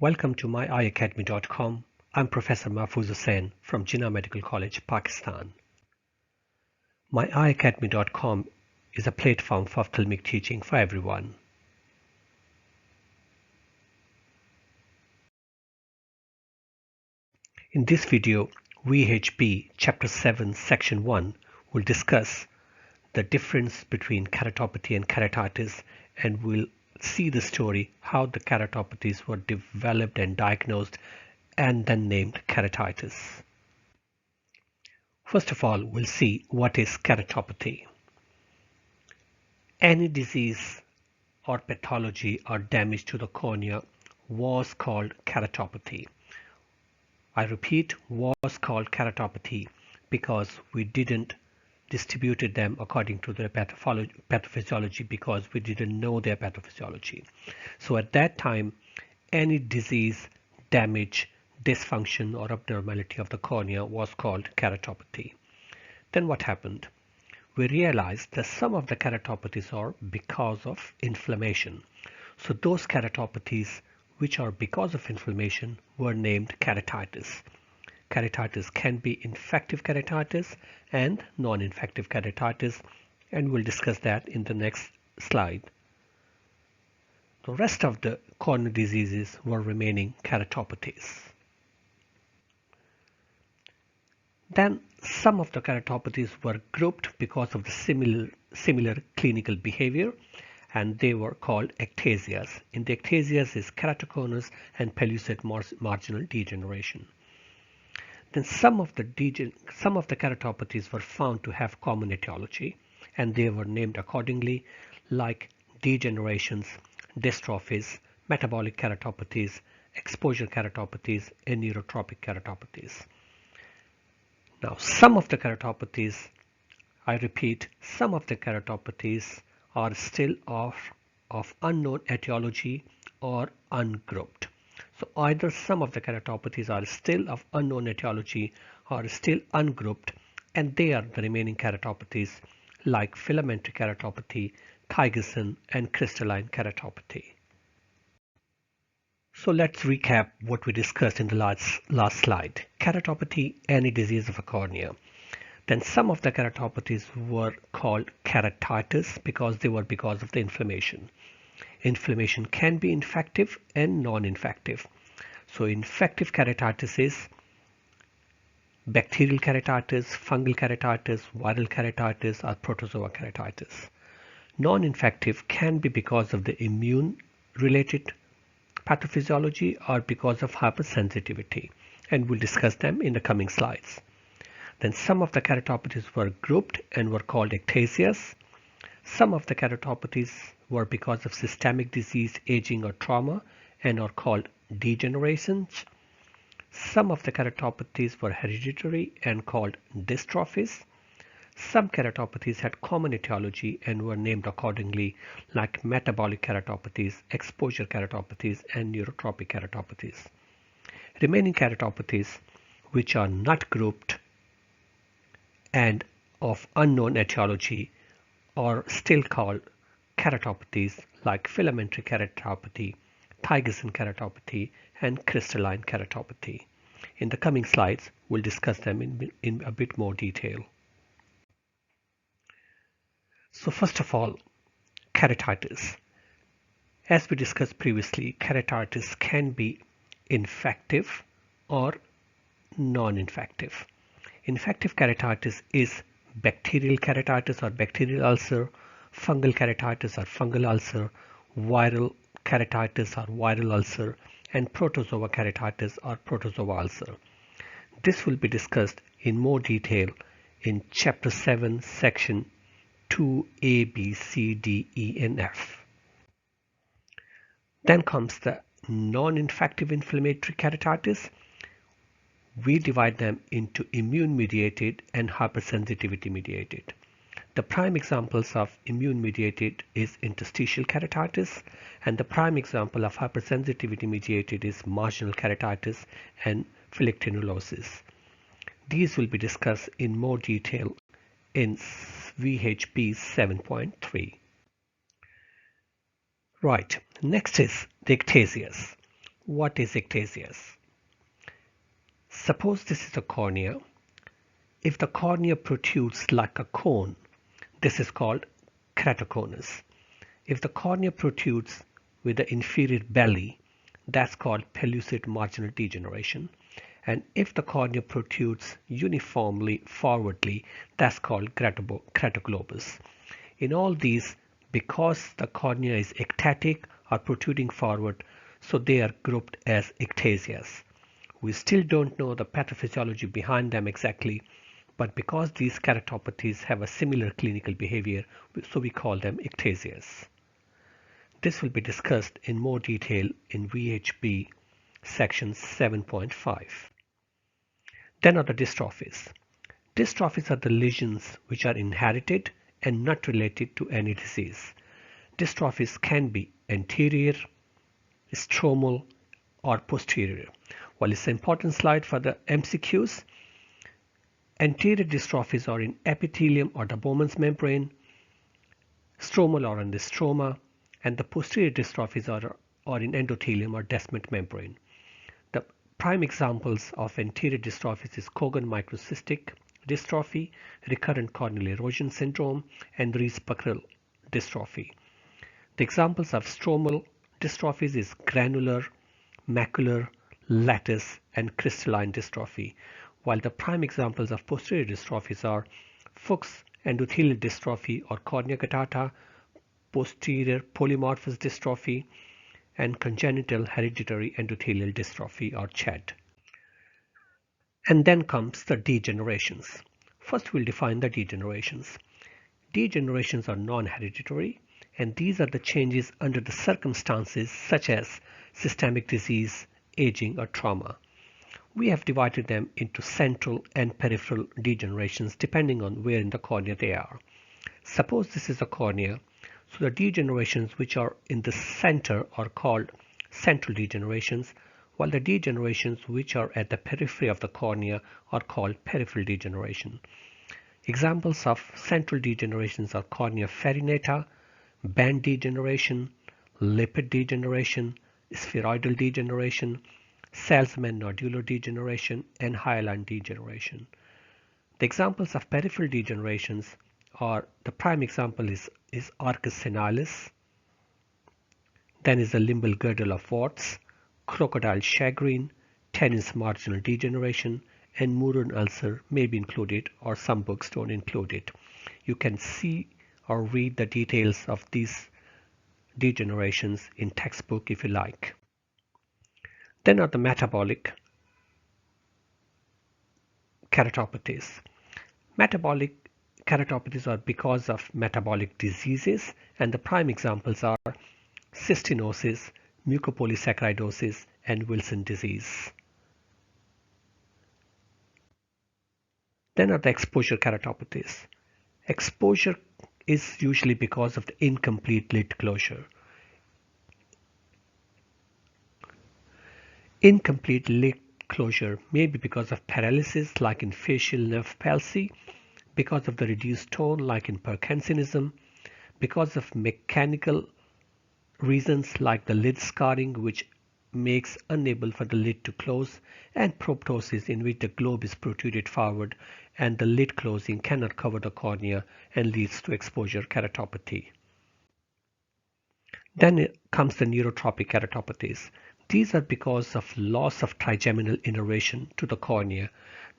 Welcome to myeyacademy.com. I'm Professor Mahfouz Hussain from Jinnah Medical College, Pakistan. myeyacademy.com is a platform for ophthalmic teaching for everyone. In this video, VHB Chapter 7 Section 1 will discuss the difference between keratopathy and keratitis, and we'll see the story how the keratopathies were developed and diagnosed and then named keratitis. First of all, we'll see what is keratopathy. Any disease or pathology or damage to the cornea was called keratopathy. I repeat, was called keratopathy because we didn't distributed them according to their pathophysiology because we didn't know their pathophysiology. So at that time, any disease, damage, dysfunction or abnormality of the cornea was called keratopathy. Then what happened? We realized that some of the keratopathies are because of inflammation. So those keratopathies which are because of inflammation were named keratitis. Keratitis can be infective keratitis and non-infective keratitis, and we'll discuss that in the next slide. The rest of the corneal diseases were remaining keratopathies. Then some of the keratopathies were grouped because of the similar clinical behavior, and they were called ectasias. In the ectasias is keratoconus and pellucid marginal degeneration. Then some of the keratopathies were found to have common etiology, and they were named accordingly, like degenerations, dystrophies, metabolic keratopathies, exposure keratopathies, and neurotropic keratopathies. Now, some of the keratopathies, I repeat, some of the keratopathies are still of unknown etiology or ungrouped. So either some of the keratopathies are still of unknown etiology or still ungrouped, and they are the remaining keratopathies like filamentary keratopathy, Tyson, and crystalline keratopathy. So let's recap what we discussed in the last slide. Keratopathy, any disease of a cornea. Then some of the keratopathies were called keratitis because they were because of the inflammation. Inflammation can be infective and non-infective. So infective keratitis is bacterial keratitis, fungal keratitis, viral keratitis, or protozoa keratitis. Non-infective can be because of the immune-related pathophysiology or because of hypersensitivity, and we'll discuss them in the coming slides. Then some of the keratopathies were grouped and were called ectasias. Some of the keratopathies were because of systemic disease, aging, or trauma and are called degenerations. Some of the keratopathies were hereditary and called dystrophies. Some keratopathies had common etiology and were named accordingly, like metabolic keratopathies, exposure keratopathies, and neurotropic keratopathies. Remaining keratopathies, which are not grouped and of unknown etiology, are still called keratopathies, like filamentary keratopathy, Tyson keratopathy, and crystalline keratopathy. In the coming slides, we'll discuss them in a bit more detail. So first of all, keratitis. As we discussed previously, keratitis can be infective or non-infective. Infective keratitis is bacterial keratitis or bacterial ulcer, fungal keratitis or fungal ulcer, viral keratitis or viral ulcer, and protozoa keratitis or protozoa ulcer. This will be discussed in more detail in Chapter 7, Section 2A, B, C, D, E, and F. Then comes the non-infective inflammatory keratitis. We divide them into immune-mediated and hypersensitivity-mediated. The prime examples of immune-mediated is interstitial keratitis, and the prime example of hypersensitivity-mediated is marginal keratitis and folliculosis. These will be discussed in more detail in VHB 7.3. Right, next is the ectasias. What is ectasias? Suppose this is a cornea. If the cornea protrudes like a cone, this is called keratoconus. If the cornea protrudes with the inferior belly, that's called pellucid marginal degeneration. And if the cornea protrudes uniformly forwardly, that's called keratoglobus. In all these, because the cornea is ectatic or protruding forward, so they are grouped as ectasias. We still don't know the pathophysiology behind them exactly, but because these keratopathies have a similar clinical behavior, so we call them ectasias. This will be discussed in more detail in VHB section 7.5. Then are the dystrophies. Dystrophies are the lesions which are inherited and not related to any disease. Dystrophies can be anterior, stromal, or posterior. Well, it's an important slide for the MCQs. Anterior dystrophies are in epithelium or the Bowman's membrane, stromal or in the stroma, and the posterior dystrophies are in endothelium or Descemet membrane. The prime examples of anterior dystrophies is Cogan microcystic dystrophy, recurrent corneal erosion syndrome, and Rees-Buckle dystrophy. The examples of stromal dystrophies is granular, macular, lattice, and crystalline dystrophy, while the prime examples of posterior dystrophies are Fuchs endothelial dystrophy or cornea guttata, posterior polymorphous dystrophy, and congenital hereditary endothelial dystrophy or CHED. And then comes the degenerations. First we'll define the degenerations. Degenerations are non-hereditary, and these are the changes under the circumstances such as systemic disease, aging, or trauma. We have divided them into central and peripheral degenerations depending on where in the cornea they are. Suppose this is a cornea, so the degenerations which are in the center are called central degenerations, while the degenerations which are at the periphery of the cornea are called peripheral degeneration. Examples of central degenerations are cornea farinata, band degeneration, lipid degeneration, spheroidal degeneration, Salzmann nodular degeneration, and hyaline degeneration. The examples of peripheral degenerations are, the prime example is arcus senilis, then is the limbal girdle of warts, crocodile chagrin, tennis marginal degeneration, and Murine ulcer may be included, or some books don't include it. You can see or read the details of these degenerations in textbook if you like. Then are the metabolic keratopathies. Metabolic keratopathies are because of metabolic diseases, and the prime examples are cystinosis, mucopolysaccharidosis, and Wilson disease. Then are the exposure keratopathies. Exposure is usually because of the incomplete lid closure. Incomplete lid closure may be because of paralysis like in facial nerve palsy, because of the reduced tone like in Parkinsonism, because of mechanical reasons like the lid scarring which makes unable for the lid to close, and proptosis in which the globe is protruded forward and the lid closing cannot cover the cornea and leads to exposure keratopathy. Then comes the neurotropic keratopathies. These are because of loss of trigeminal innervation to the cornea.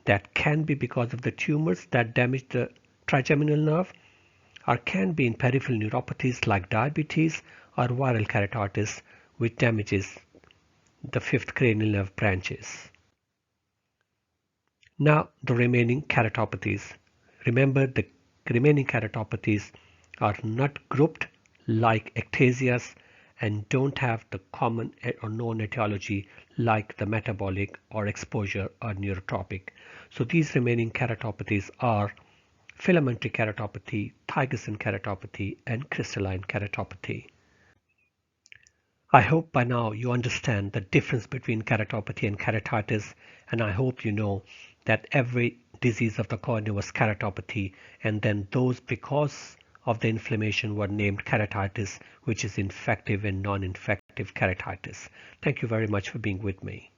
That can be because of the tumors that damage the trigeminal nerve, or can be in peripheral neuropathies like diabetes or viral keratitis, which damages the fifth cranial nerve branches. Now the remaining keratopathies. Remember, the remaining keratopathies are not grouped like ectasias and don't have the common or known etiology like the metabolic or exposure or neurotropic. So these remaining keratopathies are filamentary keratopathy, Thigeson keratopathy, and crystalline keratopathy. I hope by now you understand the difference between keratopathy and keratitis, and I hope you know that every disease of the cornea was keratopathy, and then those because of the inflammation were named keratitis, which is infective and non-infective keratitis. Thank you very much for being with me.